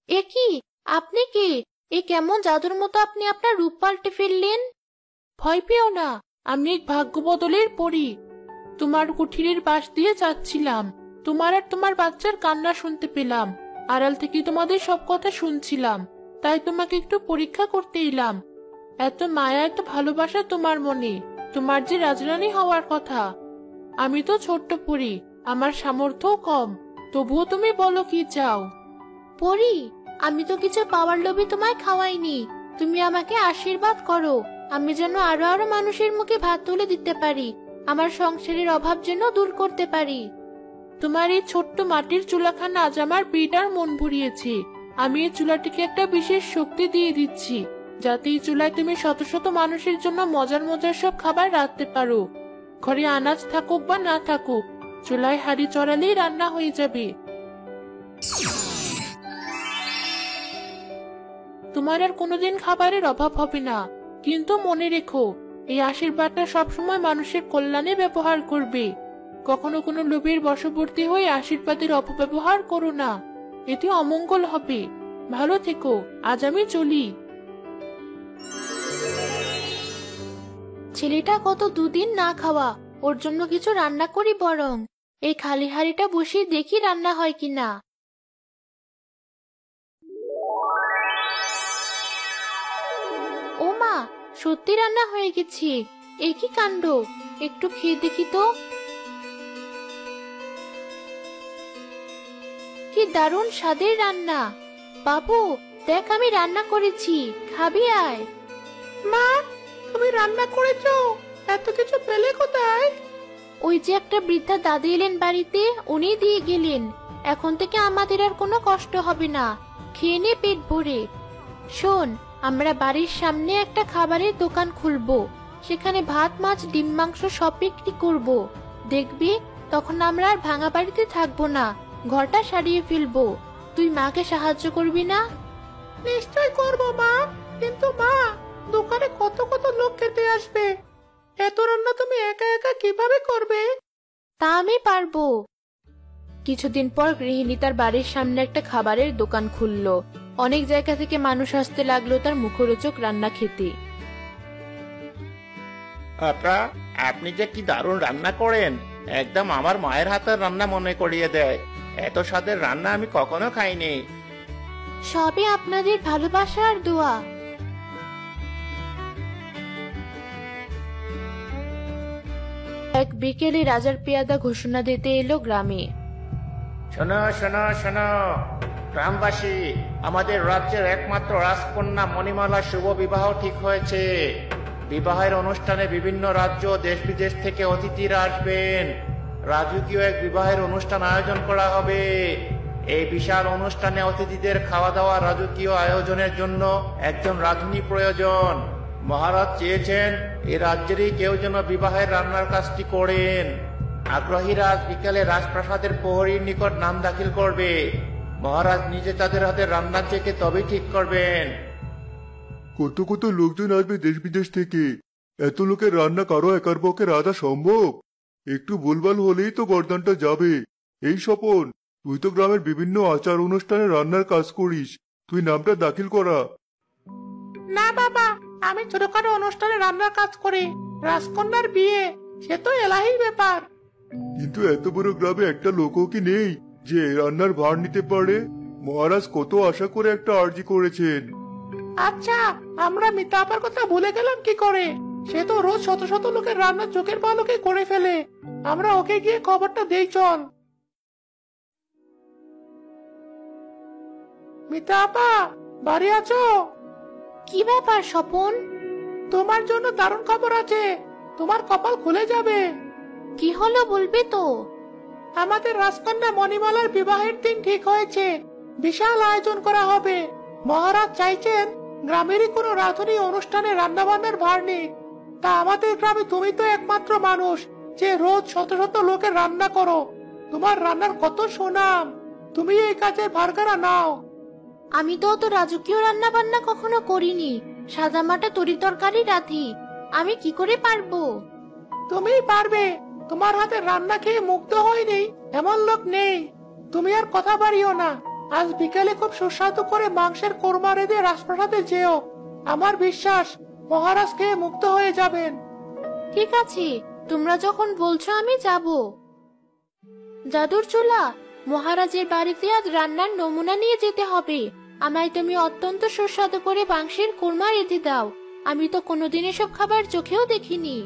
এ কি? আপনি কে? এ কেমন জাদুর মতো আপনি আপনার রূপ পাল্টে ফেললেন? ভয় পেও না, আমি এক ভাগ্য বদলের পরী। তোমার কুঠিরের পাশ দিয়ে যাচ্ছিলাম, তোমার আর তোমার বাচ্চার কান্না শুনতে পেলাম। আড়াল থেকে তোমাদের সব কথা শুনছিলাম, তাই তোমাকে একটু পরীক্ষা করতে এলাম। এত মায়া, এত ভালোবাসা তোমার মনে, তোমার যে রাজরানী হওয়ার কথা। আমি তো ছোট্ট পরী, আমার সামর্থ্যও কম, তবুও তুমি বলো কি চাও। পরি, আমি তো কিছু পাওয়ার লোভে তোমায় খাওয়াইনি। তুমি আমাকে আশীর্বাদ করো, আমি যেন আরো আরো মানুষের মুখে ভাত তুলে দিতে পারি, আমার সংসারের অভাব যেন দূর করতে পারি। তোমার এই ছোট্ট মাটির চুলাখানা আজ আমার পেট আর মন ভরিয়েছে। আমি এই চুলাটিকে একটা বিশেষ শক্তি দিয়ে দিচ্ছি, যাতে এই চুলায় তুমি শত শত মানুষের জন্য মজার মজার সব খাবার রাখতে পারো। ঘরে আনাজ থাকুক বা না থাকুক, চুলায় হাঁড়ি চড়ালেই রান্না হয়ে যাবে। তোমার আর কোনোদিন খাবারের অভাব হবে না। কিন্তু মনে রেখো, এই আশীর্বাদটা সবসময় মানুষের কল্যাণে ব্যবহার করবে। কখনো কোনো লোভের বশবর্তী হয়ে আশীর্বাদের অপব্যবহার করো না, এতে অমঙ্গল হবে। ভালো থেকো, আজ আমি চলি। ছেলেটা কত দুদিন না খাওয়া, ওর জন্য কিছু রান্না করি বরং। এই খালি হাঁড়িটা বসিয়ে দেখি রান্না হয় কিনা। ও মা, সত্যি রান্না হয়ে গেছে! এ কি কাণ্ড! একটু খেয়ে দেখি তো। কি দারুণ স্বাদের রান্না! বাবু, দেখ আমি রান্না করেছি, খাবি আয়। মা, তুমি রান্না করেছো? এত কিছু পেলে কোথায়? ওই যে একটা বৃদ্ধা দাদি এলেন বাড়িতে, উনি দিয়ে গেলেন। এখন থেকে আমাদের আর কোনো কষ্ট হবে না, খেয়ে নে পেট ভরে। শোন, আমরা বাড়ির সামনে একটা খাবারের দোকান খুলবো, সেখানে ভাত, মাছ, ডিম, মাংস সব বিক্রি করব। দেখবি, তখন আমরা আর ভাঙা বাড়িতে থাকবো না, ঘরটা সারিয়ে ফেলবো। তুই মাকে সাহায্য করবি না? নিশ্চয় করবো মা, কিন্তু মা, দোকানে কত কত লোক খেতে আসবে, এত রান্না তুমি একা একা কিভাবে করবে? তা আমি পারবো। কিছুদিন পর গৃহিণী তার বাড়ির সামনে একটা খাবারের দোকান খুললো। অনেক জায়গা থেকে মানুষ আসতে লাগলো তার মুখরোচক রান্না খেতে। আপনি যে কি দারুণ রান্না করেন, একদম আমার মায়ের হাতের রান্না মনে করিয়ে দেয়। এত স্বাদের রান্না আমি কখনো খাইনি। সবই আপনাদের ভালোবাসা আর দোয়া। এক বিকেলে রাজার পেয়াদা ঘোষণা দিতে এলো গ্রামে। শোনো শোনো শোনো গ্রামবাসী, আমাদের রাজ্যের একমাত্র রাজকন্যা মণিমালার শুভ বিবাহ ঠিক হয়েছে। বিবাহের অনুষ্ঠানে বিভিন্ন রাজ্য দেশ বিদেশ থেকে অতিথিরা আসবেন। রাজকীয় এক বিবাহের অনুষ্ঠান আয়োজন করা হবে। এই বিশাল অনুষ্ঠানে অতিথিদের খাওয়া দাওয়া রাজকীয় আয়োজনের জন্য একজন রাঁধুনি প্রয়োজন। মহারাজ চেয়েছেন এই রাজ্যেরই কেউ যেন বিবাহের রান্নার কাজটি করেন। আগ্রহীরা আজ বিকালে রাজপ্রাসাদের প্রহরীর নিকট নাম দাখিল করবে। মহারাজ নিজে তাদের হাতে রান্না চেখে তবেই ঠিক করবেন। কত কত লোকজন আসবে দেশ বিদেশ থেকে, এত লোকের রান্না কারো একার পক্ষে রাঁধা সম্ভব? একটু ভুলভাল হলেই তো গর্দানটা যাবে। এই স্বপন, তুই তো গ্রামের বিভিন্ন আচার অনুষ্ঠানে রান্নার কাজ করিস, তুই নামটা দাখিল করা। না বাবা, আমি ছোটখাটো অনুষ্ঠানে রান্নার কাজ করি। রাজকন্যার বিয়ে, সে তো এলাহির ব্যাপার। কিন্তু এত বড় গ্রামে একটা লোকও কি নেই যে রান্নার ভার নিতে পারে? মহারাজ কত আশা করে একটা আর্জি করেছেন। আচ্ছা, আমরা মিতা আপার কথা ভুলে গেলাম কি করে? সে তো রোজ শত শত লোকের রান্না চোখের পলকে করে ফেলে। আমরা ওকে গিয়ে খবরটা দেই, চল। মিতা আপা, বাড়ি আছো? কি ব্যাপার স্বপন? তোমার জন্য দারুণ খবর আছে, তোমার কপাল খুলে যাবে। কি হলো বলবি তো? আমাদের রাজকন্যা মণিমালার বিবাহের দিন ঠিক হয়েছে। বিশাল আয়োজন করা হবে। মহারাজ চাইছেন গ্রামেরই কোনো রাঁধুনি অনুষ্ঠানে রান্না বান্নার ভার নিক। তা আমাদের গ্রামে তুমি তো একমাত্র মানুষ যে রোজ শত শত লোকের রান্না করো। তোমার রান্নার কত সুনাম, তুমি এই কাজের ভারগারা নাও। আমি তো অত রাজকীয় রান্না বান্না কখনো করিনি, সাদা মাটা তরি তরকারি রাঁধি। আমি কি করে পারবো? তুমিই পারবে, তোমার হাতে রান্না খেয়ে মুগ্ধ হয়নি এমন লোক নেই। তুমি আর কথা বাড়িও না। আজ বিকালে খুব সুস্বাদু করে মাংসের কোরমা রেঁধে রাজপ্রাসাদে যেও। আমার বিশ্বাস মহারাজ খেয়ে মুগ্ধ হয়ে যাবেন। ঠিক আছে, তোমরা যখন বলছো আমি যাব। জাদুর চুলা, মহারাজের বাড়িতে আজ রান্নার নমুনা নিয়ে যেতে হবে। আমায় তুমি অত্যন্ত সুস্বাদু করে মাংসের কোরমা রেঁধে দাও। আমি তো কোনোদিন এসব খাবার চোখেও দেখিনি।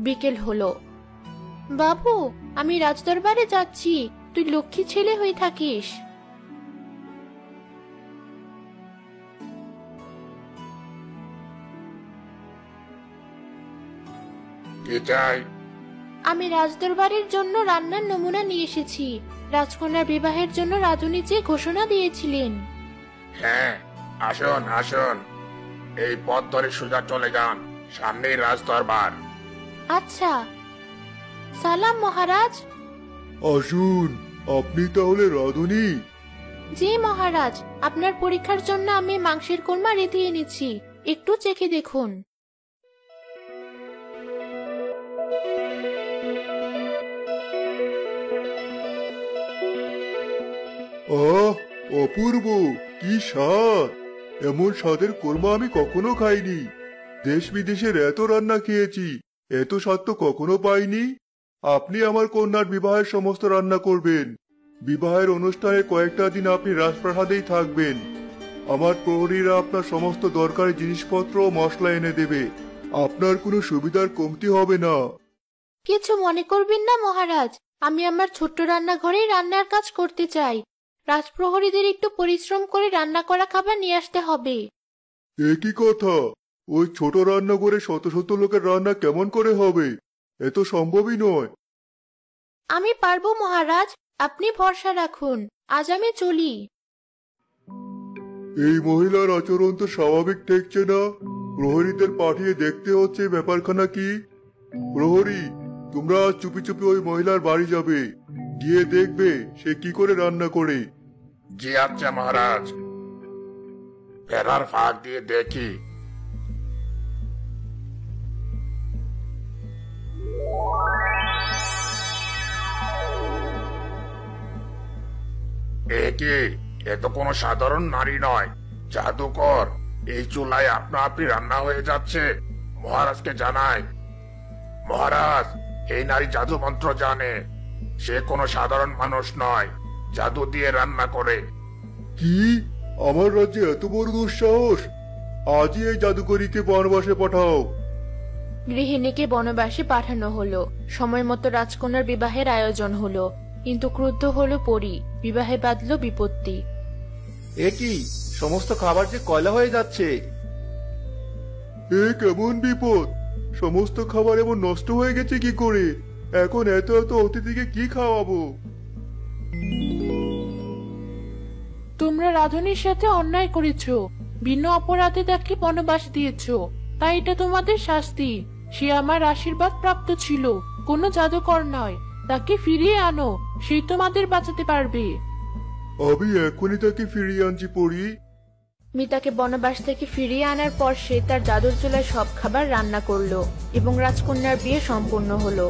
বিকেল হলো। বাবু, আমি রাজদরবারে যাচ্ছি, তুই লক্ষ্মী ছেলে হয়ে থাকিস। কি চাই? আমি রাজদরবারের জন্য রান্নার নমুনা নিয়ে এসেছি। রাজকন্যার বিবাহের জন্য রাধুনী যে ঘোষণা দিয়েছিলেন। হ্যাঁ, আসুন আসুন, এই পথ ধরে সোজা চলে যান, সামনেই রাজদরবার। আচ্ছা। সালাম মহারাজ। আসুন, আপনি তাহলে রাধুনী? জি মহারাজ, আপনার পরীক্ষার জন্য আমি মাংসের কোরমা রেঁধে এনেছি, একটু চেখে দেখুন। আহ, অপূর্ব, কি স্বাদ! এমন স্বাদের কোরমা আমি কখনো খাইনি। দেশ বিদেশের এত রান্না খেয়েছি, এত স্বাদ তো কখনো পাইনি। আপনি আমার কন্যার বিবাহের সমস্ত রান্না করবেন। বিবাহের অনুষ্ঠানে কয়েকটা দিন আপনি রাজপ্রাসাদেই থাকবেন। আমার প্রহরীরা আপনার সমস্ত দরকারি জিনিসপত্র ও মশলা এনে দেবে। আপনার কোনো সুবিধার কমতি হবে না। কিছু মনে করবেন না মহারাজ, আমি আমার ছোট্ট রান্নাঘরেই রান্নার কাজ করতে চাই। রাজপ্রহরীদের একটু পরিশ্রম করে রান্না করা খাবার নিয়ে আসতে হবে। একই কথা, ওই ছোট রান্নাঘরে শত শত লোকের রান্না কেমন করে হবে? এত সম্ভবই নয়। আমি পারবো মহারাজ, আপনি ভরসা রাখুন। আজ আমি চলি। এই মহিলার আচরণ তো স্বাভাবিক ঠেকছে না। প্রহরীদের পাঠিয়ে দেখতে হচ্ছে ব্যাপারখানা কি। প্রহরী, তোমরা আজ চুপি চুপি ওই মহিলার বাড়ি যাবে, গিয়ে দেখবে সে কি করে রান্না করে। জি আচ্ছা মহারাজ। ফেরার ফাঁক দিয়ে দেখি। এ কি? এ তো কোনো সাধারণ নারী নয়, জাদুকর। এই চুলায় আপনা আপনি রান্না হয়ে যাচ্ছে। মহারাজকে জানাই। মহারাজ, এই নারী জাদু মন্ত্র জানে। সে কোনো সাধারণ মানুষ নয়, জাদু দিয়ে রান্না করে। কি? আমার রাজ্যে এত বড় দুঃসাহস! আজই এই জাদুকরীকে বনবাসে পাঠাও। গৃহিণীকে বনবাসে পাঠানো হলো। সময় মতো রাজকন্যার বিবাহের আয়োজন হলো, কিন্তু ক্রুদ্ধ হলো পরী। বিবাহে বাঁধল বিপত্তি। এ কি? সমস্ত খাবার যে কয়লা হয়ে যাচ্ছে। এ কেমন বিপদ! সমস্ত খাবার এমন নষ্ট হয়ে গেছে কি করে? এখন এত এত অতিথিকে কি খাওয়াবো? তোমরা রাধুনীর সাথে অন্যায় করেছো, ভিন্ন অপরাধে তাকে বনবাস দিয়েছো, তাই এটা তোমাদের শাস্তি। সে আমার আশীর্বাদ প্রাপ্ত ছিল, কোনো জাদুকর নয়। তাকে ফিরিয়ে আনো, সে তোমাদের বাঁচাতে পারবে। আমি এখনই তাকে ফিরিয়ে আনছি পড়ি। মিতাকে বনবাস থেকে ফিরিয়ে আনার পর সে তার জাদুর চুলায় সব খাবার রান্না করলো এবং রাজকন্যার বিয়ে সম্পন্ন হলো।